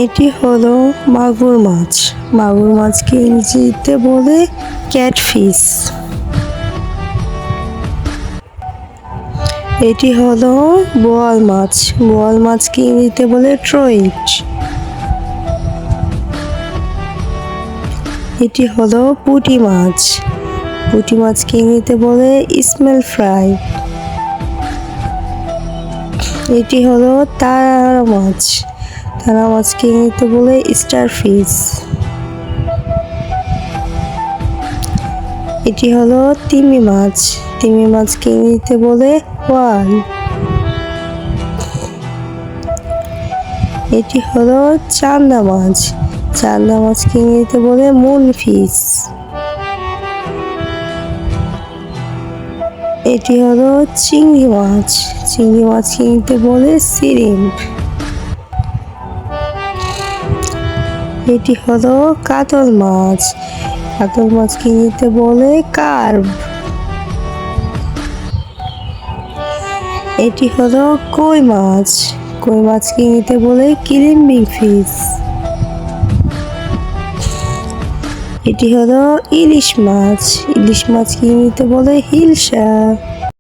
এটি হলো মাগুর মাছ। মাগুর মাছকে ইংরেজিতে বলে ক্যাটফিশ। এটি হলো বোয়াল মাছ। বোয়াল মাছকে ইংরেজিতে বলে ট্রোইট। এটি হলো পুঁটি মাছ। পুঁটি মাছকে ইংরেজিতে বলে স্মেল ফ্রাই। এটি হলো তারা মাছ। তারা মাছকে ইংরেজিতে বলে স্টারফিশ। এটি হলো তিমি মাছ। তিমি মাছকে ইংরেজিতে বলে ওয়াল। এটি হলো চান্দা মাছ। চান্দা মাছকে ইংরেজিতে বলে মুনফিশ। এটি হলো চিংড়ি মাছ। চিংড়ি মাছকে ইংরেজিতে বলে সিরিম্প। এটি হলো কাতল মাছ। কাতল মাছকে ইংরেজিতে বলে কার্ভ। এটি হলো কই মাছ। কই মাছকে ইংরেজিতে বলে ক্লিম্বিং ফিশ। এটি হলো ইলিশ মাছ। ইলিশ মাছকে ইংরেজিতে বলে হিলসা।